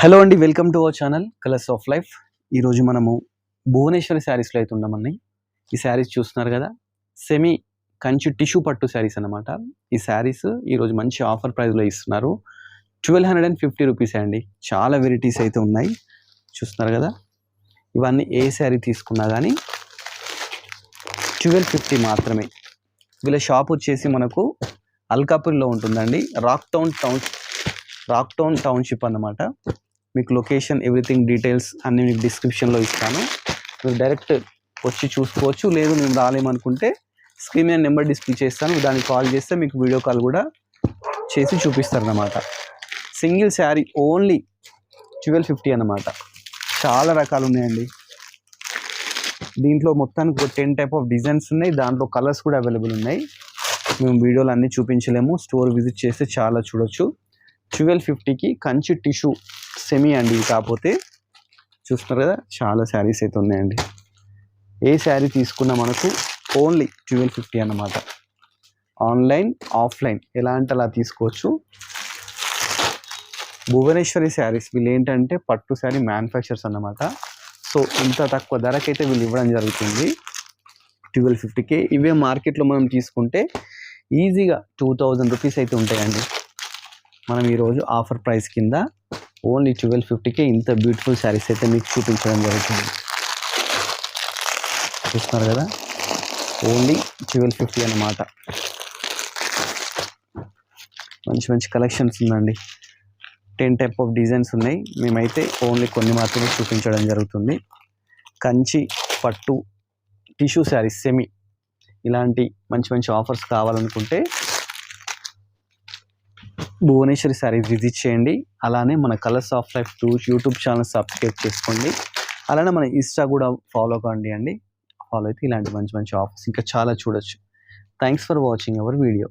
Hello అండి, welcome to our channel colours of life. ఈరోజు మనము భువనేశ్వరి శారీస్లో అయితే ఉన్నామండి. ఈ శారీస్ చూస్తున్నారు కదా, సెమీ కంచి టిష్యూ పట్టు శారీస్ అనమాట. ఈ శారీస్ ఈరోజు మంచి ఆఫర్ ప్రైస్లో ఇస్తున్నారు. 1250 రూపీస్ అండి. చాలా వెరైటీస్ అయితే ఉన్నాయి, చూస్తున్నారు కదా. ఇవన్నీ ఏ శారీ తీసుకున్నా కానీ 1250 మాత్రమే. వీళ్ళ షాప్ వచ్చేసి మనకు అల్కాపూర్లో ఉంటుందండి. రాక్ టౌన్ టౌన్షిప్ అన్నమాట. మీకు లొకేషన్, ఎవ్రీథింగ్ డీటెయిల్స్ అన్నీ మీకు డిస్క్రిప్షన్లో ఇస్తాను. మీరు డైరెక్ట్ వచ్చి చూసుకోవచ్చు. లేదు మేము రాలేమనుకుంటే స్క్రీన్ మీద నెంబర్ డిస్ప్లే చేస్తాను, దానికి కాల్ చేస్తే మీకు వీడియో కాల్ కూడా చేసి చూపిస్తారన్నమాట. సింగిల్ శారీ ఓన్లీ 1250 అన్నమాట. చాలా రకాలు ఉన్నాయండి. దీంట్లో మొత్తానికి ఒక 10 టైప్ ఆఫ్ డిజైన్స్ ఉన్నాయి. దాంట్లో కలర్స్ కూడా అవైలబుల్ ఉన్నాయి. మేము వీడియోలు అన్నీ చూపించలేము, స్టోర్ విజిట్ చేస్తే చాలా చూడొచ్చు. 1250కి కంచి టిష్యూ సెమీ అండి. కాకపోతే చూస్తున్నారు కదా, చాలా శారీస్ అయితే ఉన్నాయండి. ఏ శారీ తీసుకున్నా మనకు ఓన్లీ 1250 అన్నమాట. ఆన్లైన్, ఆఫ్లైన్ ఎలా అంటే అలా తీసుకోవచ్చు. భువనేశ్వరి శారీస్ వీళ్ళు ఏంటంటే పట్టు శారీ మ్యానుఫ్యాక్చర్స్ అన్నమాట. సో ఇంత తక్కువ ధరకైతే వీళ్ళు ఇవ్వడం జరుగుతుంది 1250కి. ఇవే మార్కెట్లో మనం తీసుకుంటే ఈజీగా 2000 రూపీస్ అయితే ఉంటాయండి. మనం ఈరోజు ఆఫర్ ప్రైస్ కింద ఓన్లీ 1250కే ఇంత బ్యూటిఫుల్ శారీస్ అయితే మీకు చూపించడం జరుగుతుంది. చూస్తున్నారు కదా, ఓన్లీ 1250 అన్నమాట. మంచి మంచి కలెక్షన్స్ ఉందండి. 10 టైప్ ఆఫ్ డిజైన్స్ ఉన్నాయి. మేమైతే ఓన్లీ కొన్ని మాత్రమే చూపించడం జరుగుతుంది. కంచి పట్టు టిష్యూ శారీస్ సెమీ, ఇలాంటి మంచి మంచి ఆఫర్స్ కావాలనుకుంటే భువనేశ్వరి శారీస్ విజిట్ చేయండి. అలానే మన colours of life YouTube channel subscribe చేసుకోండి. అలానే మన ఇన్స్టా కూడా ఫాలో కండి. ఫాలో అయితే ఇలాంటి మంచి మంచి ఆఫర్స్ ఇంకా చాలా చూడొచ్చు. Thanks for watching our video.